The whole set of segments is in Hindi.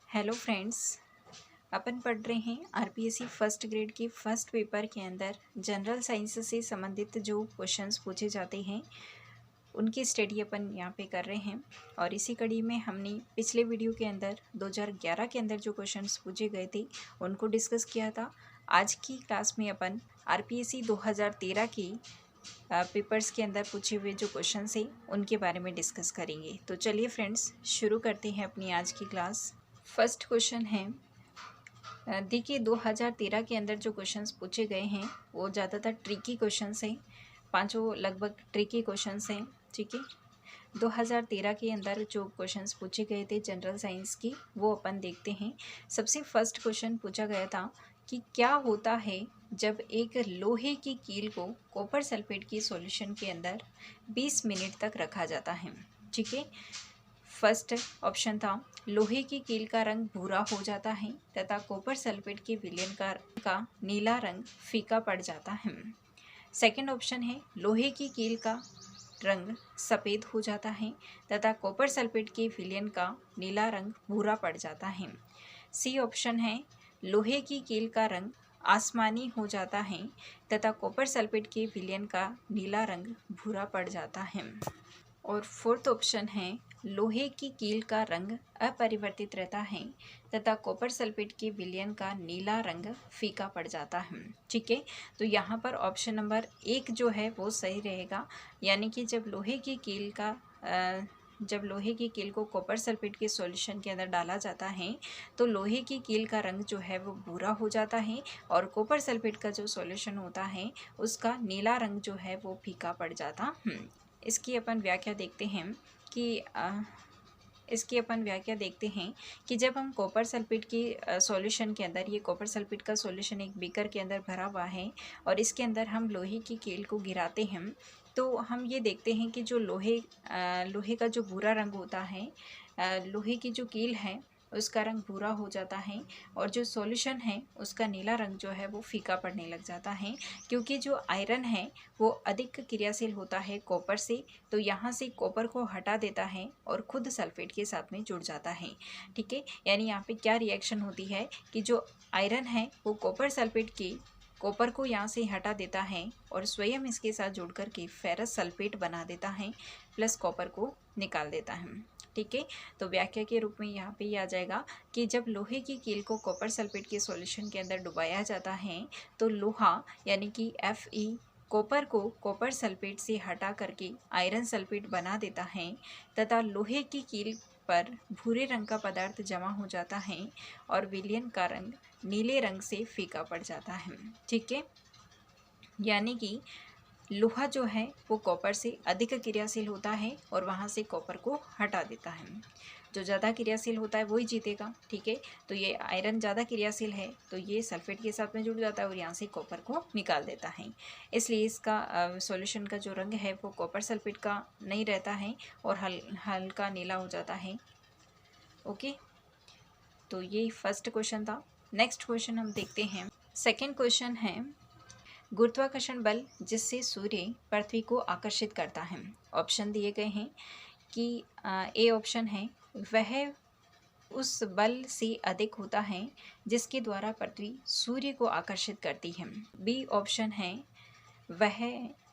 हेलो फ्रेंड्स, अपन पढ़ रहे हैं आरपीएससी फर्स्ट ग्रेड के फर्स्ट पेपर के अंदर जनरल साइंस से संबंधित जो क्वेश्चंस पूछे जाते हैं उनकी स्टडी अपन यहाँ पे कर रहे हैं। और इसी कड़ी में हमने पिछले वीडियो के अंदर 2011 के अंदर जो क्वेश्चंस पूछे गए थे उनको डिस्कस किया था। आज की क्लास में अपन आरपीएससी 2013 की पेपर्स के अंदर पूछे हुए जो क्वेश्चन हैं उनके बारे में डिस्कस करेंगे। तो चलिए फ्रेंड्स, शुरू करते हैं अपनी आज की क्लास। फर्स्ट क्वेश्चन है, देखिए 2013 के अंदर जो क्वेश्चंस पूछे गए हैं वो ज़्यादातर ट्रिकी क्वेश्चंस हैं, पांचों लगभग ट्रिकी क्वेश्चंस हैं। ठीक है, 2013 के अंदर जो क्वेश्चंस पूछे गए थे जनरल साइंस की वो अपन देखते हैं। सबसे फर्स्ट क्वेश्चन पूछा गया था कि क्या होता है जब एक लोहे की कील को कॉपर सल्फेट की सॉल्यूशन के अंदर 20 मिनट तक रखा जाता है। ठीक है, फर्स्ट ऑप्शन था लोहे की कील का रंग भूरा हो जाता है तथा कॉपर सल्फेट के विलयन का नीला रंग फीका पड़ जाता है। सेकंड ऑप्शन है लोहे की कील का रंग सफ़ेद हो जाता है तथा कॉपर सल्फेट के विलयन का नीला रंग भूरा पड़ जाता है। सी ऑप्शन है लोहे की कील का रंग आसमानी हो जाता है तथा कॉपर सल्फेट के विलयन का नीला रंग भूरा पड़ जाता है। और फोर्थ ऑप्शन है लोहे की कील का रंग अपरिवर्तित रहता है तथा कॉपर सल्फेट के विलयन का नीला रंग फीका पड़ जाता है। ठीक है, तो यहाँ पर ऑप्शन नंबर 1 जो है वो सही रहेगा, यानी कि जब लोहे की कील को कॉपर सल्फेट के सॉल्यूशन के अंदर डाला जाता है तो लोहे की कील का रंग जो है वो भूरा हो जाता है और कॉपर सल्फेट का जो सॉल्यूशन होता है उसका नीला रंग जो है वो फीका पड़ जाता है। इसकी अपन व्याख्या देखते हैं कि जब हम कॉपर सल्फेट की सॉल्यूशन के अंदर, ये कॉपर सल्फेट का सॉल्यूशन एक बीकर के अंदर भरा हुआ है और इसके अंदर हम लोहे की कील को गिराते हैं तो हम ये देखते हैं कि जो लोहे का जो भूरा रंग होता है, लोहे की जो कील है उसका रंग भूरा हो जाता है और जो सॉल्यूशन है उसका नीला रंग जो है वो फीका पड़ने लग जाता है, क्योंकि जो आयरन है वो अधिक क्रियाशील होता है कॉपर से, तो यहाँ से कॉपर को हटा देता है और खुद सल्फेट के साथ में जुड़ जाता है। ठीक है, यानी यहाँ पे क्या रिएक्शन होती है कि जो आयरन है वो कॉपर को यहाँ से हटा देता है और स्वयं इसके साथ जुड़ कर के फेरस सल्फेट बना देता है प्लस कॉपर को निकाल देता है। ठीक है, तो व्याख्या के रूप में यहाँ पे आ जाएगा कि जब लोहे की कील को कॉपर सल्फेट के सॉल्यूशन के अंदर डुबाया जाता है तो लोहा यानी कि Fe कॉपर को कॉपर सल्फेट से हटा करके आयरन सल्फेट बना देता है तथा लोहे की कील पर भूरे रंग का पदार्थ जमा हो जाता है और विलयन का रंग नीले रंग से फीका पड़ जाता है। ठीक है, यानी कि लोहा जो है वो कॉपर से अधिक क्रियाशील होता है और वहाँ से कॉपर को हटा देता है। जो ज़्यादा क्रियाशील होता है वही जीतेगा। ठीक है, तो ये आयरन ज़्यादा क्रियाशील है तो ये सल्फेट के साथ में जुड़ जाता है और यहाँ से कॉपर को निकाल देता है, इसलिए इसका सॉल्यूशन का जो रंग है वो कॉपर सल्फेट का नहीं रहता है और हल्का नीला हो जाता है। ओके, तो ये फर्स्ट क्वेश्चन था। नेक्स्ट क्वेश्चन हम देखते हैं। सेकेंड क्वेश्चन है गुरुत्वाकर्षण बल जिससे सूर्य पृथ्वी को आकर्षित करता है। ऑप्शन दिए गए हैं कि ए ऑप्शन है वह उस बल से अधिक होता है जिसके द्वारा पृथ्वी सूर्य को आकर्षित करती है। बी ऑप्शन है वह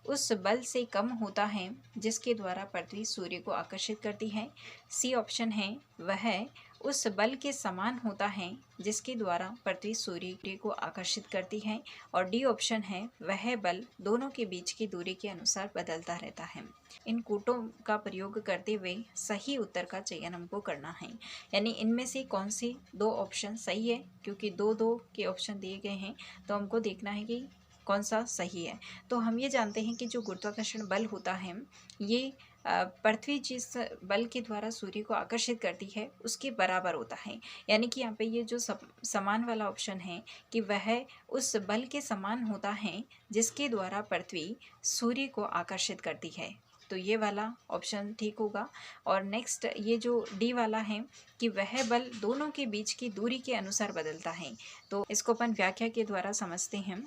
उस बल से कम होता है जिसके द्वारा पृथ्वी सूर्य को आकर्षित करती है। सी ऑप्शन है वह उस बल के समान होता है जिसके द्वारा पृथ्वी सूर्य को आकर्षित करती है। और डी ऑप्शन है वह बल दोनों के बीच की दूरी के अनुसार बदलता रहता है। इन कूटों का प्रयोग करते हुए सही उत्तर का चयन हमको करना है, यानी इनमें से कौन से दो ऑप्शन सही है, क्योंकि दो के ऑप्शन दिए गए हैं तो हमको देखना है कि कौन सा सही है। तो हम ये जानते हैं कि जो गुरुत्वाकर्षण बल होता है ये पृथ्वी जिस बल के द्वारा सूर्य को आकर्षित करती है उसके बराबर होता है, यानी कि यहाँ पे ये जो समान वाला ऑप्शन है कि वह उस बल के समान होता है जिसके द्वारा पृथ्वी सूर्य को आकर्षित करती है, तो ये वाला ऑप्शन ठीक होगा। और नेक्स्ट ये जो डी वाला है कि वह बल दोनों के बीच की दूरी के अनुसार बदलता है, तो इसको अपन व्याख्या के द्वारा समझते हैं।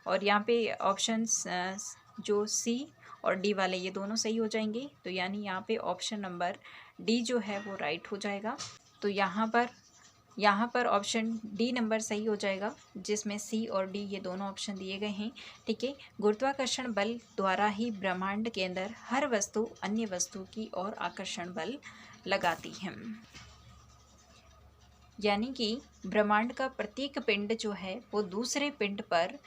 और यहाँ पे ऑप्शंस जो सी और डी वाले ये दोनों सही हो जाएंगे, तो यानी यहाँ पे ऑप्शन नंबर डी जो है वो राइट हो जाएगा। तो यहाँ पर यहाँ पर ऑप्शन डी नंबर सही हो जाएगा, जिसमें सी और डी ये दोनों ऑप्शन दिए गए हैं। ठीक है, गुरुत्वाकर्षण बल द्वारा ही ब्रह्मांड के अंदर हर वस्तु अन्य वस्तु की ओर आकर्षण बल लगाती है। यानी कि ब्रह्मांड का प्रत्येक पिंड जो है वो दूसरे पिंड पर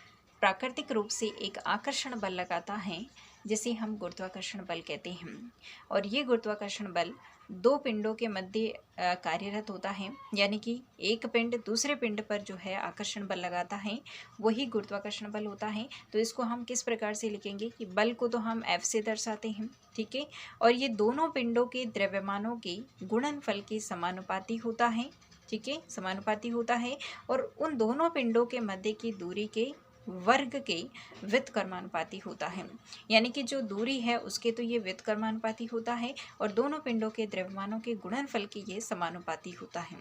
प्राकृतिक रूप से एक आकर्षण बल लगाता है, जिसे हम गुरुत्वाकर्षण बल कहते हैं। और ये गुरुत्वाकर्षण बल दो पिंडों के मध्य कार्यरत होता है, यानी कि एक पिंड दूसरे पिंड पर जो है आकर्षण बल लगाता है, वही गुरुत्वाकर्षण बल होता है। तो इसको हम किस प्रकार से लिखेंगे कि बल को तो हम F से दर्शाते हैं, ठीक है, और ये दोनों पिंडों के द्रव्यमानों के गुणनफल के समानुपाती होता है। ठीक है, समानुपाती होता है, और उन दोनों पिंडों के मध्य की दूरी के वर्ग के व्युत्क्रमानुपाती होता है। यानी कि जो दूरी है उसके तो ये व्युत्क्रमानुपाती होता है, और दोनों पिंडों के द्रव्यमानों के गुणनफल के ये समानुपाती होता है।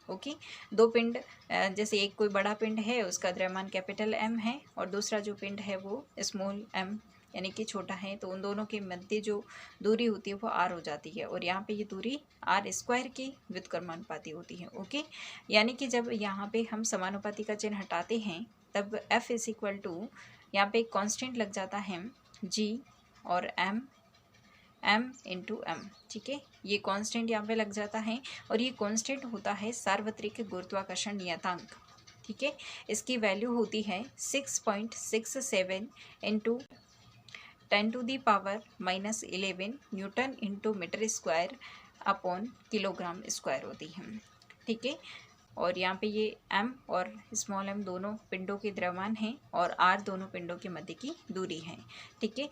ओके, दो पिंड, जैसे एक कोई बड़ा पिंड है उसका द्रव्यमान कैपिटल M है, और दूसरा जो पिंड है वो स्मॉल m यानी कि छोटा है, तो उन दोनों के मध्य जो दूरी होती है वो r हो जाती है, और यहाँ पे ये दूरी r² की व्युत्क्रमानुपाती होती है। ओके, यानी कि जब यहाँ पे हम समानुपाती का चिन्ह हटाते हैं तब F इज इक्वल टू, यहाँ पे एक कॉन्स्टेंट लग जाता है G और M इंटू M। ठीक है, ये कांस्टेंट यहाँ पे लग जाता है, और ये कांस्टेंट होता है सार्वत्रिक गुरुत्वाकर्षण नियतांक। ठीक है, इसकी वैल्यू होती है 6.67 into 10⁻⁻11 newton into metre square upon kilogram square होती है। ठीक है, और यहाँ पे ये m और स्मॉल m दोनों पिंडों के द्रव्यमान हैं, और r दोनों पिंडों के मध्य की दूरी है। ठीक है,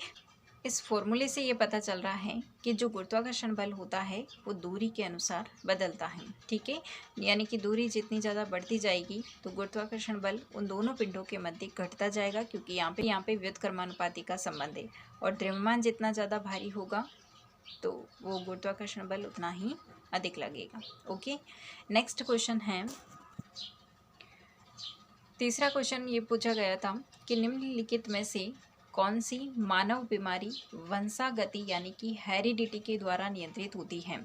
इस फॉर्मूले से ये पता चल रहा है कि जो गुरुत्वाकर्षण बल होता है वो दूरी के अनुसार बदलता है। ठीक है, यानी कि दूरी जितनी ज़्यादा बढ़ती जाएगी तो गुरुत्वाकर्षण बल उन दोनों पिंडों के मध्य घटता जाएगा, क्योंकि यहाँ पे व्युत्क्रमानुपाती का संबंध है, और द्रव्यमान जितना ज़्यादा भारी होगा तो वो गुरुत्वाकर्षण बल उतना ही अधिक लगेगा। ओके, नेक्स्ट क्वेश्चन है, तीसरा क्वेश्चन ये पूछा गया था कि निम्नलिखित में से कौन सी मानव बीमारी वंशागति यानी कि हेरिडिटी के द्वारा नियंत्रित होती है।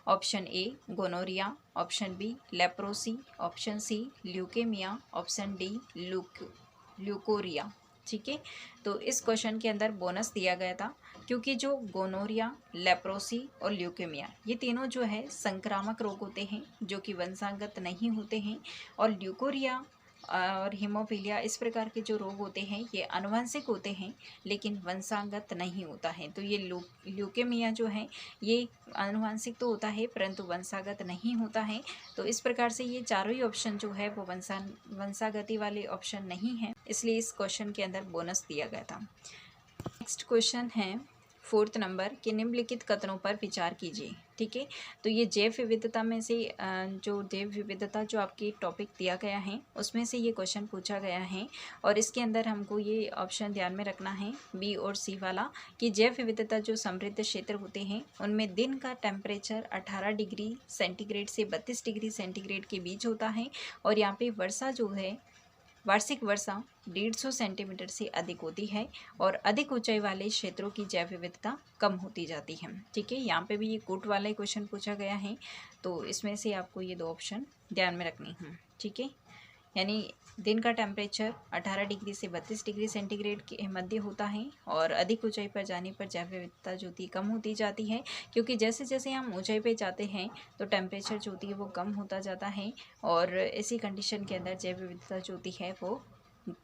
Option A gonorrhoea, option B leprosy, option C leukaemia, option D leucorrhoea. ठीक है, तो इस क्वेश्चन के अंदर बोनस दिया गया था, क्योंकि जो गोनोरिया, लेप्रोसी और ल्यूकेमिया ये तीनों जो है संक्रामक रोग होते हैं जो कि वंशागत नहीं होते हैं, और ल्यूकोरिया और हीमोफीलिया इस प्रकार के जो रोग होते हैं ये आनुवंशिक होते हैं लेकिन वंशागत नहीं होता है। तो ये ल्यूकेमिया जो है ये आनुवंशिक तो होता है परंतु वंशागत नहीं होता है। तो इस प्रकार से ये चारों ही ऑप्शन जो है वो वंशागति वाले ऑप्शन नहीं है, इसलिए इस क्वेश्चन के अंदर बोनस दिया गया था। नेक्स्ट क्वेश्चन है 4th नंबर के निम्नलिखित कथनों पर विचार कीजिए। ठीक है, तो ये जैव विविधता में से जो जैव विविधता जो आपकी टॉपिक दिया गया है उसमें से ये क्वेश्चन पूछा गया है, और इसके अंदर हमको ये ऑप्शन ध्यान में रखना है बी और सी वाला, कि जैव विविधता जो समृद्ध क्षेत्र होते हैं उनमें दिन का टेम्परेचर 18 डिग्री सेंटीग्रेड से 32 डिग्री सेंटीग्रेड के बीच होता है, और यहाँ पे वर्षा जो है वार्षिक वर्षा 150 सेंटीमीटर से अधिक होती है, और अधिक ऊंचाई वाले क्षेत्रों की जैव विविधता कम होती जाती है। ठीक है, यहाँ पे भी ये कोट वाला ही क्वेश्चन पूछा गया है, तो इसमें से आपको ये दो ऑप्शन ध्यान में रखनी है। ठीक है, यानी दिन का टेम्परेचर 18 डिग्री से 32 डिग्री सेंटीग्रेड के मध्य होता है, और अधिक ऊंचाई पर जाने पर जैव विविधता जो होती है कम होती जाती है, क्योंकि जैसे जैसे हम ऊंचाई पे जाते हैं तो टेम्परेचर जो होती है वो कम होता जाता है, और इसी कंडीशन के अंदर जैव विविधता जो होती है वो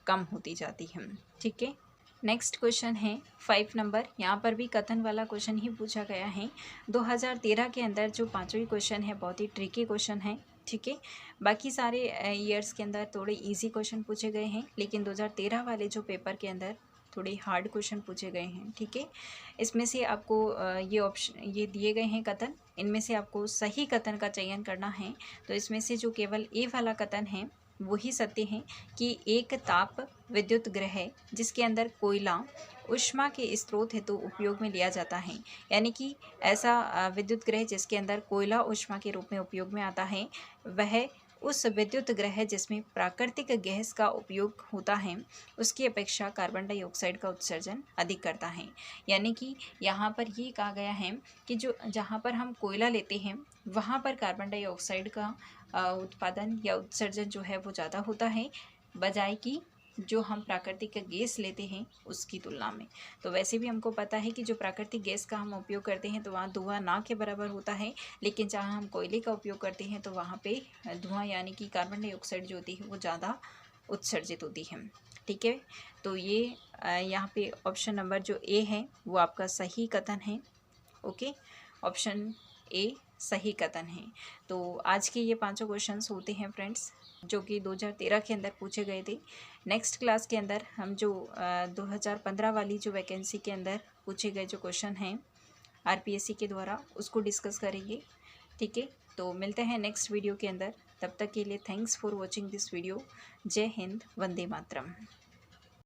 कम होती जाती है। ठीक है, नेक्स्ट क्वेश्चन है 5 नंबर, यहाँ पर भी कथन वाला क्वेश्चन ही पूछा गया है। 2013 के अंदर जो पाँचवीं क्वेश्चन है बहुत ही ट्रिकी क्वेश्चन है। ठीक है, बाकी सारे ईयर्स के अंदर थोड़े इजी क्वेश्चन पूछे गए हैं, लेकिन 2013 वाले जो पेपर के अंदर थोड़े हार्ड क्वेश्चन पूछे गए हैं। ठीक है, इसमें से आपको ये ऑप्शन ये दिए गए हैं कथन, इनमें से आपको सही कथन का चयन करना है। तो इसमें से जो केवल ए वाला कथन है वही सत्य है कि एक ताप विद्युत गृह है जिसके अंदर कोयला ऊष्मा के स्रोत हेतु उपयोग में लिया जाता है, यानी कि ऐसा विद्युत गृह जिसके अंदर कोयला ऊष्मा के रूप में उपयोग में आता है वह उस विद्युत ग्रह जिसमें प्राकृतिक गैस का उपयोग होता है उसकी अपेक्षा कार्बन डाइऑक्साइड का उत्सर्जन अधिक करता है। यानी कि यहाँ पर ये कहा गया है कि जो जहाँ पर हम कोयला लेते हैं वहाँ पर कार्बन डाइऑक्साइड का उत्पादन या उत्सर्जन जो है वो ज़्यादा होता है, बजाय कि जो हम प्राकृतिक गैस लेते हैं उसकी तुलना में। तो वैसे भी हमको पता है कि जो प्राकृतिक गैस का हम उपयोग करते हैं तो वहाँ धुआं ना के बराबर होता है, लेकिन जहाँ हम कोयले का उपयोग करते हैं तो वहाँ पे धुआं यानी कि कार्बन डाइऑक्साइड जो होती है वो ज़्यादा उत्सर्जित होती है। ठीक है, तो ये यहाँ पे ऑप्शन नंबर जो ए है वो आपका सही कथन है। ओके, ऑप्शन ए सही कथन है। तो आज के ये पांचों क्वेश्चंस होते हैं फ्रेंड्स, जो कि 2013 के अंदर पूछे गए थे। नेक्स्ट क्लास के अंदर हम जो 2015 वाली जो वैकेंसी के अंदर पूछे गए जो क्वेश्चन हैं आरपीएससी के द्वारा उसको डिस्कस करेंगे। ठीक है, तो मिलते हैं नेक्स्ट वीडियो के अंदर। तब तक के लिए thanks for watching this video. जय हिंद, वंदे मातरम।